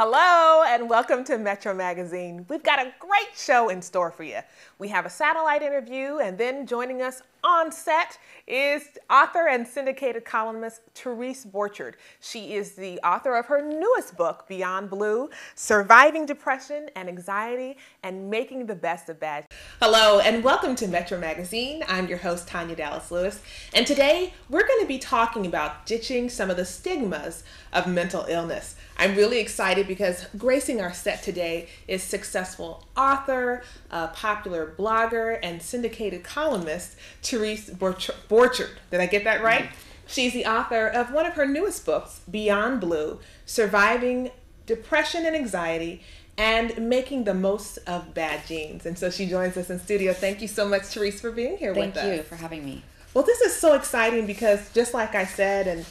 Hello and welcome to Metro Magazine. We've got a great show in store for you. We have a satellite interview, and then joining us on set is author and syndicated columnist Therese Borchard. She is the author of her newest book, Beyond Blue: Surviving Depression and Anxiety and Making the Best of Bad. Hello and welcome to Metro Magazine. I'm your host, Tanya Dallas-Lewis, and today we're going to be talking about ditching some of the stigmas of mental illness. I'm really excited because gracing our set today is successful author, popular blogger, and syndicated columnist Therese Borchard. Did I get that right? Mm-hmm. She's the author of one of her newest books, Beyond Blue: Surviving Depression and Anxiety and Making the Most of Bad Genes. And so she joins us in studio. Thank you so much, Therese, for being here with us. Thank you for having me. Well, this is so exciting because just like I said, and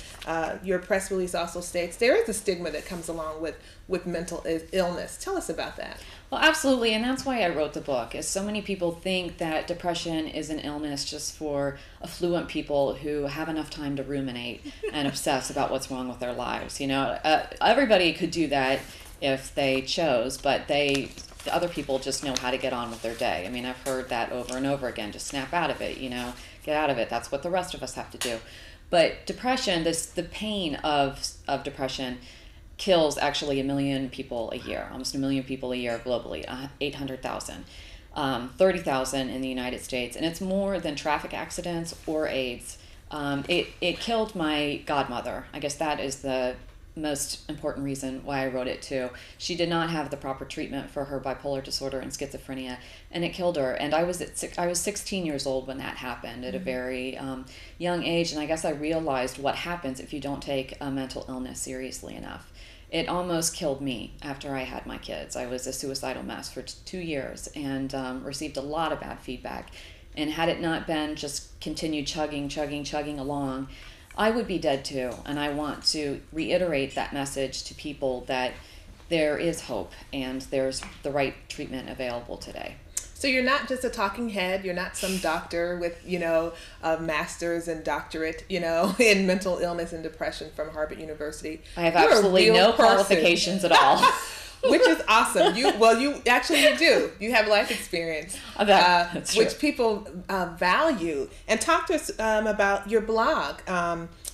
your press release also states, there is a stigma that comes along with mental illness. Tell us about that. Well, absolutely, and that's why I wrote the book, is so many people think that depression is an illness just for affluent people who have enough time to ruminate and obsess about what's wrong with their lives. You know, everybody could do that if they chose, but the other people just know how to get on with their day. I mean, I've heard that over and over again. Just snap out of it, you know, get out of it. That's what the rest of us have to do. But depression, the pain of depression kills actually 1 million people a year, almost 1 million people a year globally, 800,000, 30,000 in the United States. And it's more than traffic accidents or AIDS. It killed my godmother. I guess that is the most important reason why I wrote it too. She did not have the proper treatment for her bipolar disorder and schizophrenia, and it killed her. And I was 16 years old when that happened at a very young age, and I guess I realized what happens if you don't take a mental illness seriously enough. It almost killed me after I had my kids. I was a suicidal mess for 2 years and received a lot of bad feedback. And had it not been just continued chugging along, I would be dead too. And I want to reiterate that message to people that there is hope and there's the right treatment available today. So you're not just a talking head. You're not some doctor with, a master's and doctorate, in mental illness and depression from Harvard University. I have absolutely no qualifications at all. Which is awesome. You do. You have life experience, that's true. Which people value. And talk to us about your blog,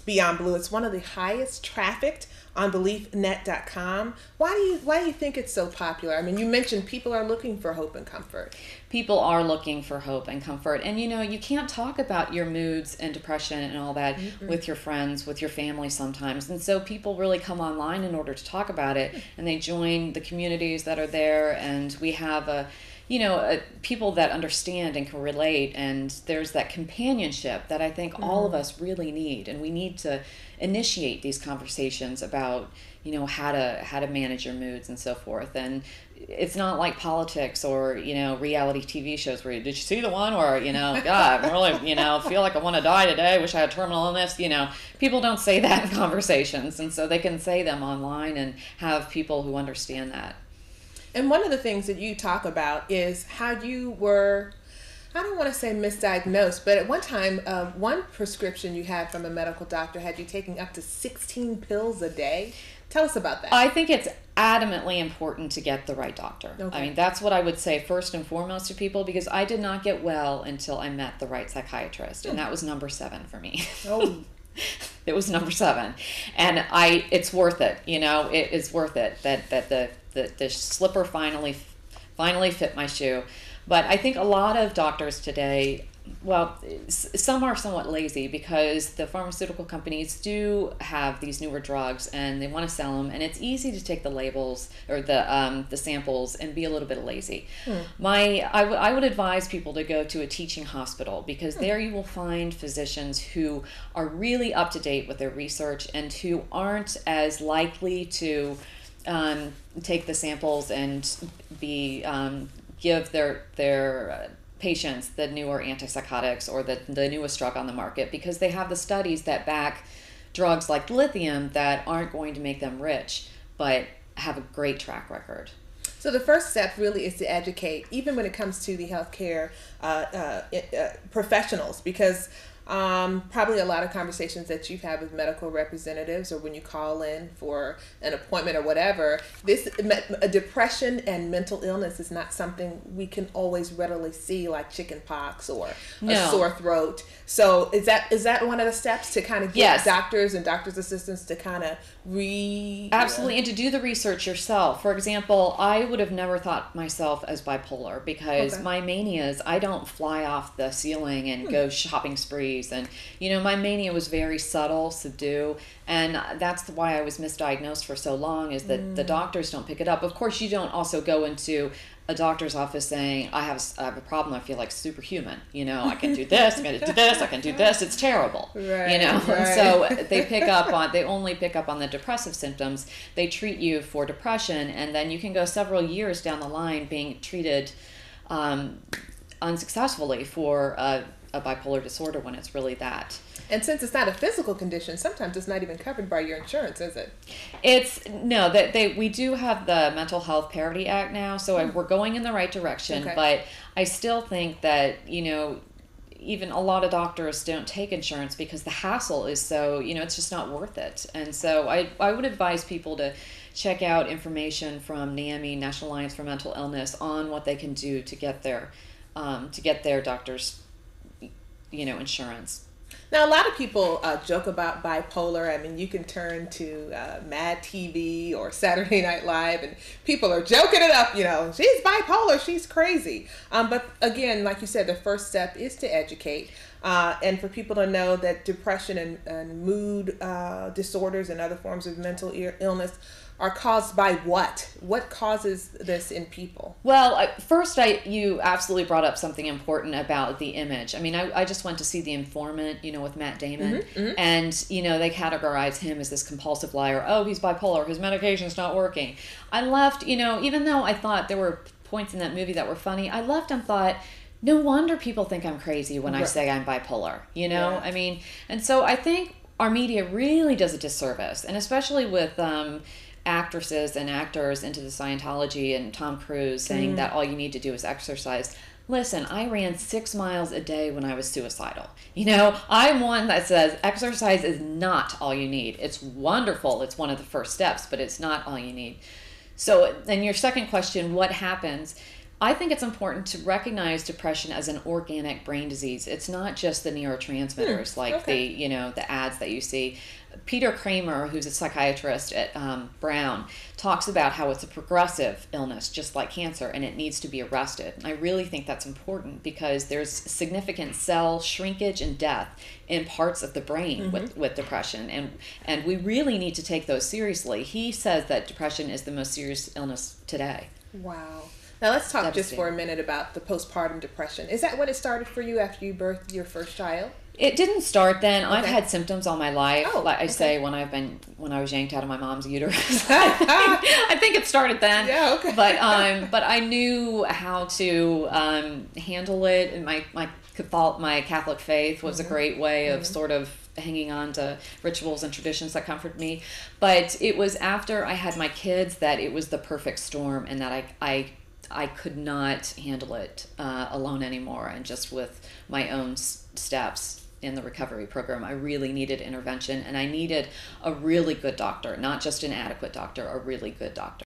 Beyond Blue. It's one of the highest trafficked on Beliefnet.com. Why do you think it's so popular? I mean, you mentioned people are looking for hope and comfort. People are looking for hope and comfort. And you can't talk about your moods and depression and all that with your friends, with your family sometimes. And so people really come online in order to talk about it, and they join the communities that are there, and we have people that understand and can relate, and there's that companionship that I think all of us really need, and we need to initiate these conversations about how to manage your moods and so forth. And it's not like politics or reality TV shows where did you see the one where God, I really feel like I want to die today, wish I had terminal illness. People don't say that in conversations, and so they can say them online and have people who understand that. And one of the things that you talk about is how you were, I don't want to say misdiagnosed, but at one time, one prescription you had from a medical doctor had you taking up to 16 pills a day. Tell us about that. I think it's adamantly important to get the right doctor. Okay. I mean, that's what I would say first and foremost to people, because I did not get well until I met the right psychiatrist, and that was number 7 for me. Oh. It was number 7, and it's worth it. It is worth it that the slipper finally fit my shoe. But I think a lot of doctors today, well, some are somewhat lazy because the pharmaceutical companies do have these newer drugs and they want to sell them, and it's easy to take the labels or the samples and be a little bit lazy. I would advise people to go to a teaching hospital, because there you will find physicians who are really up to date with their research and who aren't as likely to take the samples and give their patients the newer antipsychotics or the newest drug on the market, because they have the studies that back drugs like lithium that aren't going to make them rich but have a great track record. So the first step really is to educate, even when it comes to the healthcare professionals, because Probably a lot of conversations that you've had with medical representatives or when you call in for an appointment or whatever. This depression and mental illness is not something we can always readily see, like chicken pox or a sore throat. So is that one of the steps to kind of get doctors and doctors' assistants to kind of Absolutely, and to do the research yourself. For example, I would have never thought myself as bipolar because my manias, I don't fly off the ceiling and go shopping sprees. And, my mania was very subtle, subdue. And that's why I was misdiagnosed for so long, is that the doctors don't pick it up. Of course, you don't also go into a doctor's office saying, I have a problem, I feel like superhuman. I can do this, I can do this, I can do this. It's terrible. Right. So they only pick up on the depressive symptoms. They treat you for depression, and then you can go several years down the line being treated unsuccessfully for a bipolar disorder when it's really that. And since it's not a physical condition, sometimes it's not even covered by your insurance, is it? We do have the Mental Health Parity Act now, so we're going in the right direction. But I still think that even a lot of doctors don't take insurance because the hassle is so it's just not worth it. And so I would advise people to check out information from NAMI, National Alliance for Mental Illness, on what they can do to get their doctors insurance. Now, a lot of people joke about bipolar. I mean, you can turn to Mad TV or Saturday Night Live, and people are joking it up, she's bipolar, she's crazy. But again, like you said, the first step is to educate. And for people to know that depression and mood disorders and other forms of mental illness are caused by what? What causes this in people? Well, first, you absolutely brought up something important about the image. I mean, I just went to see The Informant, with Matt Damon, and, they categorize him as this compulsive liar. Oh, he's bipolar, his medication's not working. I left, even though I thought there were points in that movie that were funny, I left and thought, no wonder people think I'm crazy when I say I'm bipolar, Yeah. I mean, and so I think our media really does a disservice, and especially with actresses and actors into the Scientology and Tom Cruise saying that all you need to do is exercise. Listen, I ran 6 miles a day when I was suicidal. I'm one that says exercise is not all you need. It's wonderful. It's one of the first steps, but it's not all you need. So, and your second question, what happens? I think it's important to recognize depression as an organic brain disease. It's not just the neurotransmitters the ads that you see. Peter Kramer, who's a psychiatrist at Brown, talks about how it's a progressive illness, just like cancer, and it needs to be arrested. I really think that's important because there's significant cell shrinkage and death in parts of the brain with depression, and we really need to take those seriously. He says that depression is the most serious illness today. Wow. Now let's talk just for a minute about the postpartum depression. Is that when it started for you after you birthed your first child? It didn't start then. I've had symptoms all my life. Oh, like I say, when I was yanked out of my mom's uterus. I think it started then. Yeah, okay. But I knew how to handle it, and my Catholic faith was a great way of sort of hanging on to rituals and traditions that comforted me. But it was after I had my kids that it was the perfect storm, and that I could not handle it alone anymore, and just with my own steps in the recovery program. I really needed intervention, and I needed a really good doctor, not just an adequate doctor, a really good doctor.